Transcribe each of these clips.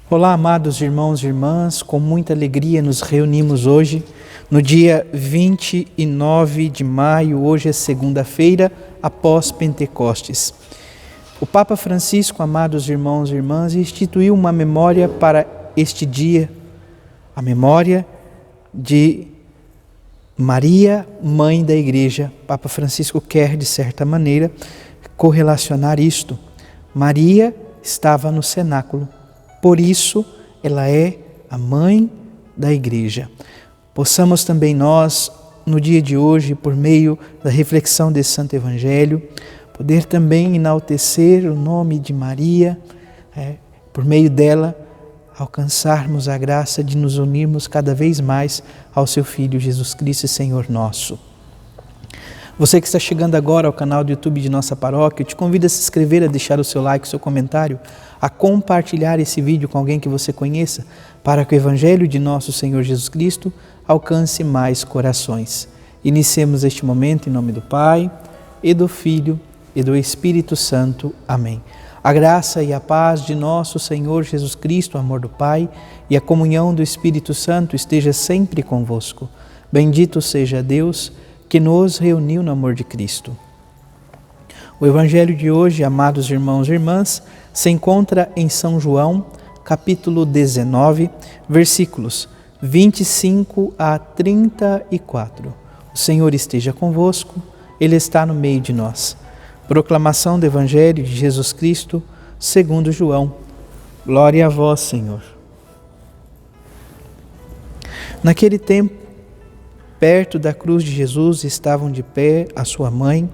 Olá, amados irmãos e irmãs, com muita alegria nos reunimos hoje, no dia 29 de maio, hoje é segunda-feira, após Pentecostes. O Papa Francisco, amados irmãos e irmãs, instituiu uma memória para este dia, a memória de Maria, Mãe da Igreja. O Papa Francisco quer, de certa maneira, correlacionar isto. Maria estava no cenáculo. Por isso, ela é a mãe da Igreja. Possamos também nós, no dia de hoje, por meio da reflexão desse Santo Evangelho, poder também enaltecer o nome de Maria, por meio dela, alcançarmos a graça de nos unirmos cada vez mais ao seu Filho Jesus Cristo, Senhor nosso. Você que está chegando agora ao canal do YouTube de nossa paróquia, eu te convido a se inscrever, a deixar o seu like, o seu comentário, a compartilhar esse vídeo com alguém que você conheça, para que o Evangelho de nosso Senhor Jesus Cristo alcance mais corações. Iniciemos este momento em nome do Pai, e do Filho, e do Espírito Santo. Amém. A graça e a paz de nosso Senhor Jesus Cristo, o amor do Pai e a comunhão do Espírito Santo esteja sempre convosco. Bendito seja Deus que nos reuniu no amor de Cristo. O Evangelho de hoje, amados irmãos e irmãs, se encontra em São João, capítulo 19, versículos 25 a 34. O Senhor esteja convosco, Ele está no meio de nós. Proclamação do Evangelho de Jesus Cristo, segundo João. Glória a vós, Senhor. Naquele tempo, perto da cruz de Jesus estavam de pé a sua mãe,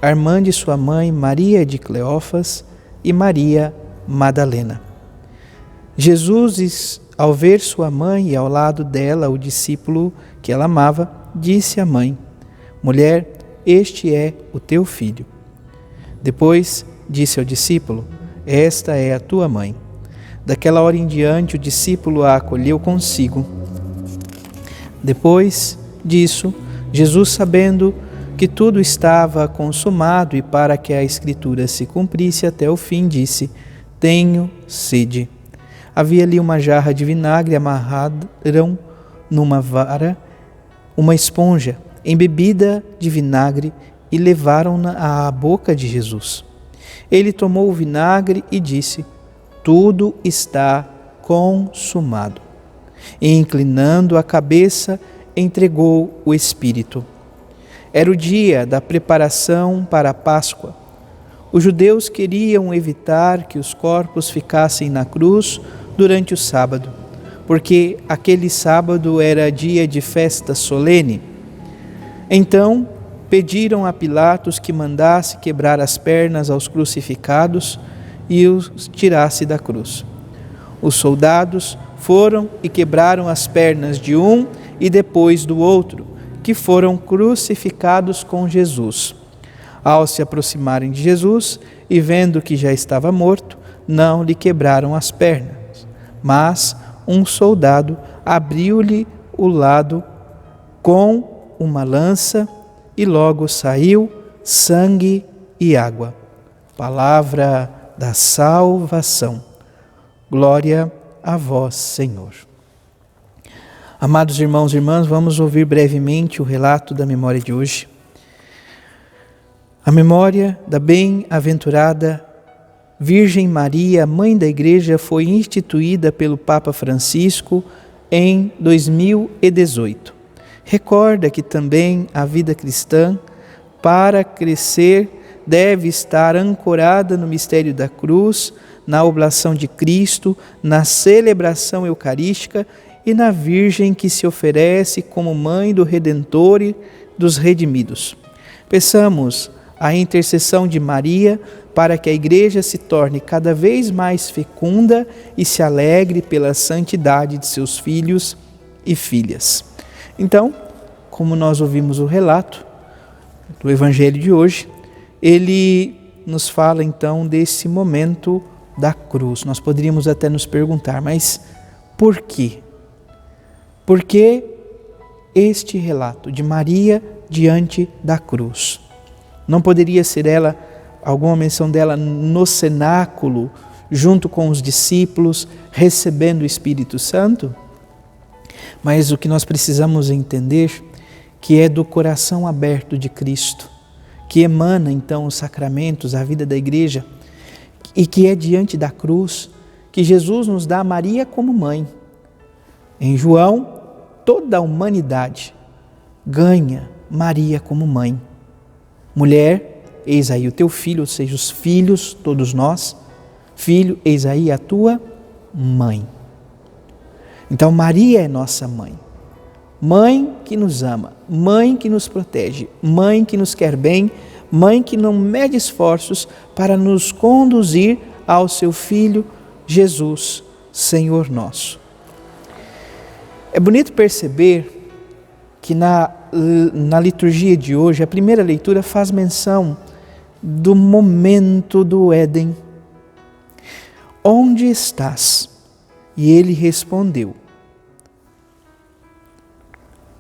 Armande e sua mãe, Maria de Cleófas e Maria Madalena. Jesus, ao ver sua mãe e ao lado dela o discípulo que ela amava, disse à mãe: Mulher, este é o teu filho. Depois disse ao discípulo: Esta é a tua mãe. Daquela hora em diante o discípulo a acolheu consigo. Depois disso, Jesus, sabendo que tudo estava consumado e para que a Escritura se cumprisse até o fim, disse: Tenho sede. Havia ali uma jarra de vinagre, amarraram numa vara uma esponja embebida de vinagre e levaram-na à boca de Jesus. Ele tomou o vinagre e disse: Tudo está consumado. E, inclinando a cabeça, entregou o Espírito. Era o dia da preparação para a Páscoa. Os judeus queriam evitar que os corpos ficassem na cruz durante o sábado, porque aquele sábado era dia de festa solene. Então, pediram a Pilatos que mandasse quebrar as pernas aos crucificados e os tirasse da cruz. Os soldados foram e quebraram as pernas de um e depois do outro, que foram crucificados com Jesus. Ao se aproximarem de Jesus e vendo que já estava morto, não lhe quebraram as pernas, mas um soldado abriu-lhe o lado com uma lança e logo saiu sangue e água. Palavra da salvação. Glória a vós, Senhor. Amados irmãos e irmãs, vamos ouvir brevemente o relato da memória de hoje. A memória da bem-aventurada Virgem Maria, Mãe da Igreja, foi instituída pelo Papa Francisco em 2018. Recorda que também a vida cristã, para crescer, deve estar ancorada no mistério da cruz, na oblação de Cristo, na celebração eucarística e na Virgem que se oferece como Mãe do Redentor e dos redimidos. Peçamos a intercessão de Maria para que a Igreja se torne cada vez mais fecunda e se alegre pela santidade de seus filhos e filhas. Então, como nós ouvimos o relato do Evangelho de hoje, ele nos fala então desse momento da cruz. Nós poderíamos até nos perguntar, mas por quê? Por que este relato de Maria diante da cruz? Não poderia ser ela, alguma menção dela no cenáculo, junto com os discípulos, recebendo o Espírito Santo. Mas o que nós precisamos entender que é do coração aberto de Cristo, que emana então os sacramentos, a vida da igreja, e que é diante da cruz que Jesus nos dá Maria como mãe. Em João, toda a humanidade ganha Maria como mãe. Mulher, eis aí o teu filho, ou seja, os filhos, todos nós. Filho, eis aí a tua mãe. Então Maria é nossa mãe. Mãe que nos ama, mãe que nos protege, mãe que nos quer bem, mãe que não mede esforços para nos conduzir ao seu Filho Jesus, Senhor nosso. É bonito perceber que na liturgia de hoje, a primeira leitura faz menção do momento do Éden. Onde estás? E ele respondeu: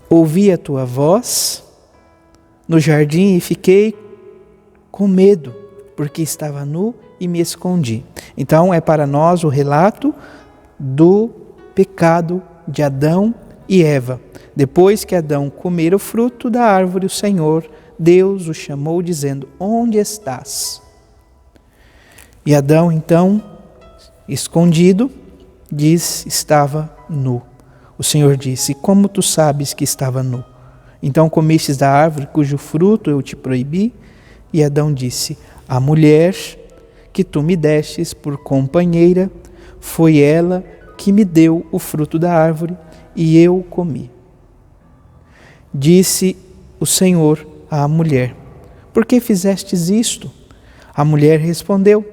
ouvi a tua voz no jardim e fiquei com medo, porque estava nu e me escondi. Então é para nós o relato do pecado de Adão e Eva. Depois que Adão comera o fruto da árvore, o Senhor, Deus, o chamou dizendo: onde estás? E Adão então, escondido, estava nu. O Senhor disse: como tu sabes que estava nu? Então comestes da árvore cujo fruto eu te proibi? E Adão disse: a mulher que tu me destes por companheira, foi ela que me deu o fruto da árvore e eu comi. Disse o Senhor à mulher: por que fizestes isto? A mulher respondeu: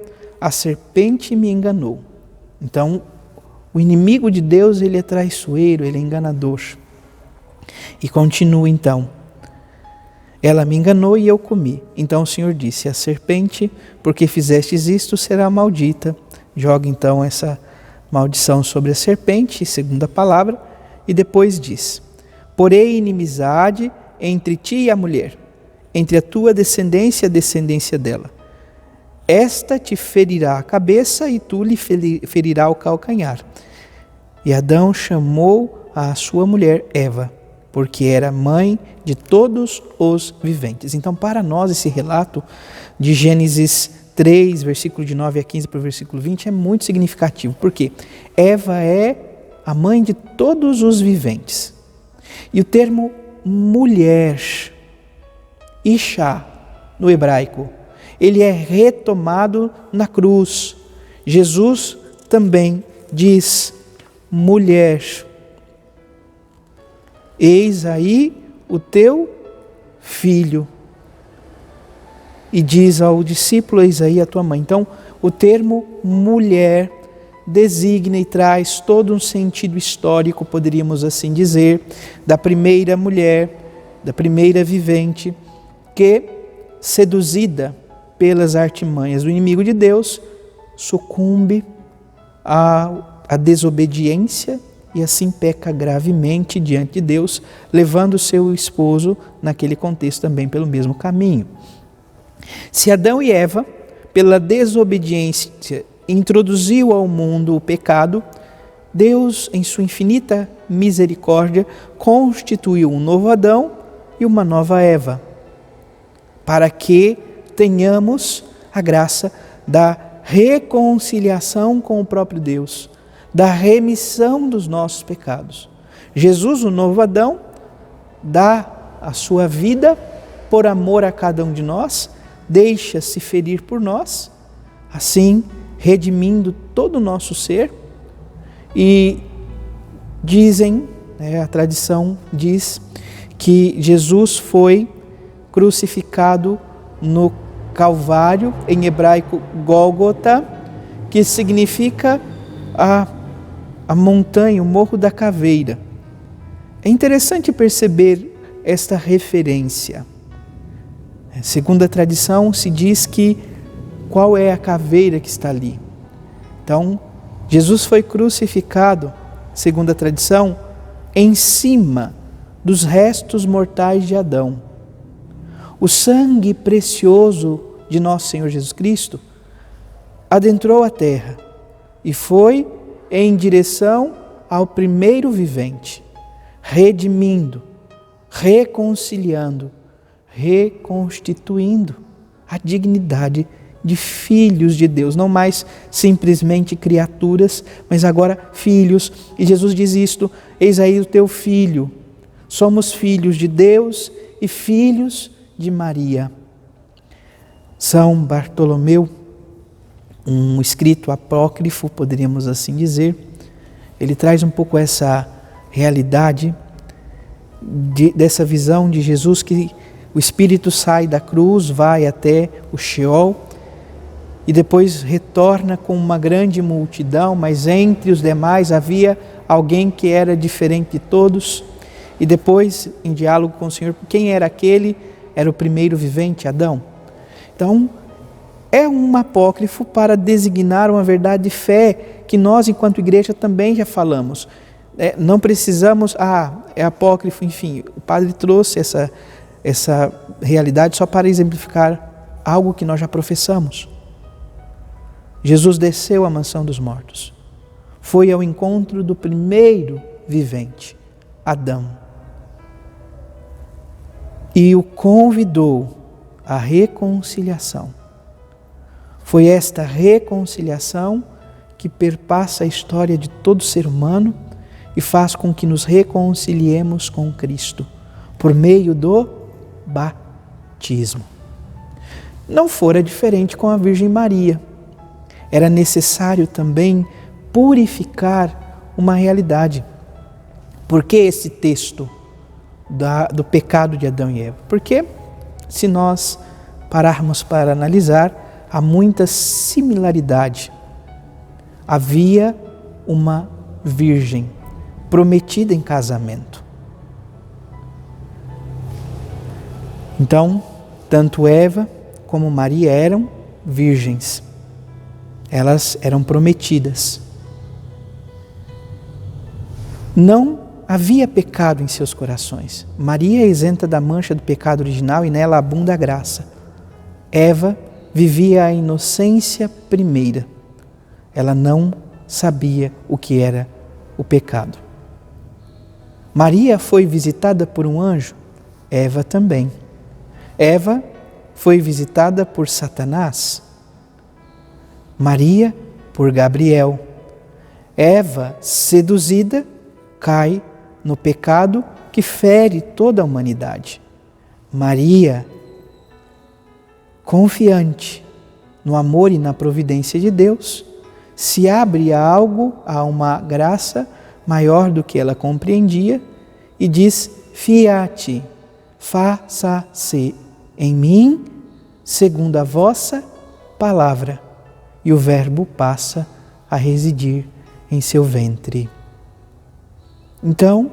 a serpente me enganou. Então, o inimigo de Deus, ele é traiçoeiro, ele é enganador. E continua então: ela me enganou e eu comi. Então o Senhor disse: a serpente, porque fizestes isto, será maldita. Joga então essa maldição sobre a serpente, segunda palavra, e depois diz: porém inimizade entre ti e a mulher, entre a tua descendência e a descendência dela. Esta te ferirá a cabeça e tu lhe ferirá o calcanhar. E Adão chamou a sua mulher Eva, porque era mãe de todos os viventes. Então, para nós, esse relato de Gênesis 3, versículo de 9 a 15 para o versículo 20, é muito significativo. Porque Eva é a mãe de todos os viventes. E o termo mulher, Isha, no hebraico, ele é retomado na cruz. Jesus também diz: mulher, eis aí o teu filho. E diz ao discípulo: eis aí a tua mãe. Então, o termo mulher designa e traz todo um sentido histórico, poderíamos assim dizer, da primeira mulher, da primeira vivente, que, seduzida pelas artimanhas do inimigo de Deus, sucumbe à desobediência e assim peca gravemente diante de Deus, levando seu esposo, naquele contexto, também pelo mesmo caminho. Se Adão e Eva, pela desobediência, introduziu ao mundo o pecado, Deus, em sua infinita misericórdia, constituiu um novo Adão e uma nova Eva, para que tenhamos a graça da reconciliação com o próprio Deus, da remissão dos nossos pecados. Jesus, o novo Adão, dá a sua vida por amor a cada um de nós, deixa-se ferir por nós, assim redimindo todo o nosso ser. E dizem, a tradição diz, que Jesus foi crucificado no Calvário, em hebraico Gólgota, que significa a montanha, o Morro da Caveira. É interessante perceber esta referência. Segundo a tradição, se diz que qual é a caveira que está ali. Então, Jesus foi crucificado, segundo a tradição, em cima dos restos mortais de Adão. O sangue precioso de nosso Senhor Jesus Cristo adentrou a terra e foi em direção ao primeiro vivente, redimindo, reconciliando, reconstituindo a dignidade de filhos de Deus, não mais simplesmente criaturas, mas agora filhos. E Jesus diz isto: eis aí o teu filho. Somos filhos de Deus e filhos de Maria. São Bartolomeu, um escrito apócrifo, poderíamos assim dizer, ele traz um pouco essa realidade dessa visão de Jesus, que o Espírito sai da cruz, vai até o Sheol e depois retorna com uma grande multidão, mas entre os demais havia alguém que era diferente de todos. E depois, em diálogo com o Senhor, quem era aquele? Era o primeiro vivente, Adão. Então, é um apócrifo para designar uma verdade de fé que nós, enquanto igreja, também já falamos. Não precisamos, é apócrifo, enfim. O padre trouxe essa realidade só para exemplificar algo que nós já professamos. Jesus desceu à mansão dos mortos. Foi ao encontro do primeiro vivente, Adão. E o convidou à reconciliação. Foi esta reconciliação que perpassa a história de todo ser humano e faz com que nos reconciliemos com Cristo por meio do batismo. Não fora diferente com a Virgem Maria. Era necessário também purificar uma realidade. Por que esse texto do pecado de Adão e Eva? Porque, se nós pararmos para analisar, há muita similaridade. Havia uma virgem prometida em casamento. Então, tanto Eva como Maria eram virgens. Elas eram prometidas. Não havia pecado em seus corações. Maria é isenta da mancha do pecado original e nela abunda a graça. Eva vivia a inocência primeira. Ela não sabia o que era o pecado. Maria foi visitada por um anjo, Eva também. Eva foi visitada por Satanás, Maria por Gabriel. Eva, seduzida, cai no pecado que fere toda a humanidade. Maria, confiante no amor e na providência de Deus, se abre a algo, a uma graça maior do que ela compreendia e diz: fiat, faça-se em mim segundo a vossa palavra. E o Verbo passa a residir em seu ventre. Então,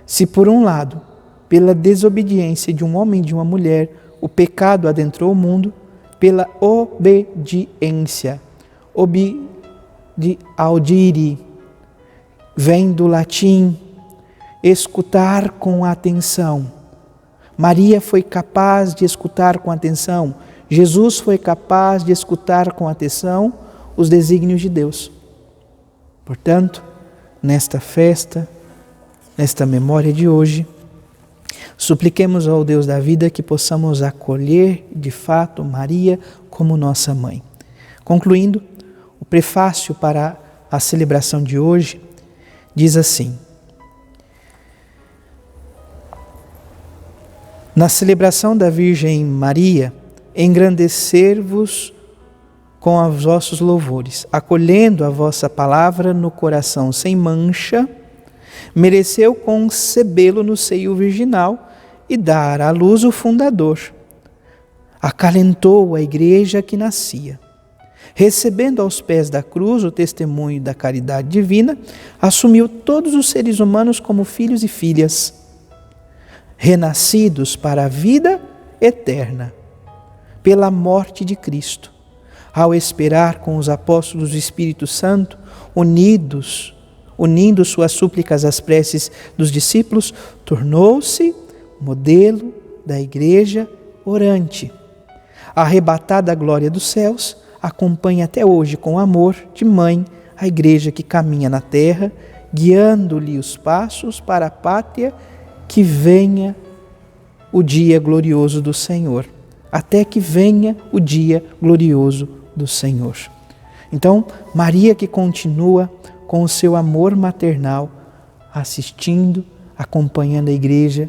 se por um lado, pela desobediência de um homem e de uma mulher, o pecado adentrou o mundo, pela obediência, audire, vem do latim escutar com atenção. Maria foi capaz de escutar com atenção. Jesus foi capaz de escutar com atenção os desígnios de Deus. Portanto, nesta festa, nesta memória de hoje, supliquemos ao Deus da vida que possamos acolher de fato Maria como nossa mãe. Concluindo, o prefácio para a celebração de hoje diz assim: na celebração da Virgem Maria, engrandecer-vos com os vossos louvores, acolhendo a vossa palavra no coração sem mancha, mereceu concebê-lo no seio virginal e dar à luz o fundador. Acalentou a igreja que nascia. Recebendo aos pés da cruz o testemunho da caridade divina, assumiu todos os seres humanos como filhos e filhas, renascidos para a vida eterna, pela morte de Cristo. Ao esperar com os apóstolos do Espírito Santo, unindo suas súplicas às preces dos discípulos, tornou-se modelo da igreja orante. Arrebatada a glória dos céus, acompanha até hoje com amor de mãe a igreja que caminha na terra, guiando-lhe os passos para a pátria, que venha o dia glorioso do Senhor, até que venha o dia glorioso do Senhor. Então, Maria que continua com o seu amor maternal, assistindo, acompanhando a igreja,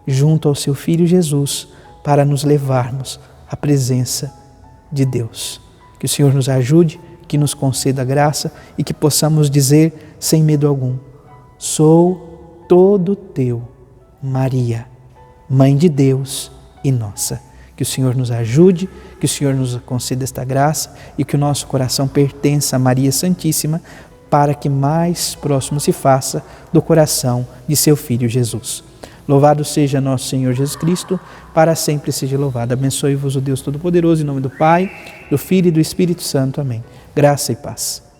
junto ao seu Filho Jesus, para nos levarmos à presença de Deus. Que o Senhor nos ajude, que nos conceda graça e que possamos dizer sem medo algum: sou todo teu, Maria, Mãe de Deus e nossa. Que o Senhor nos ajude, que o Senhor nos conceda esta graça e que o nosso coração pertença a Maria Santíssima, para que mais próximo se faça do coração de seu Filho Jesus. Louvado seja nosso Senhor Jesus Cristo, para sempre seja louvado. Abençoe-vos o Deus Todo-Poderoso, em nome do Pai, do Filho e do Espírito Santo. Amém. Graça e paz.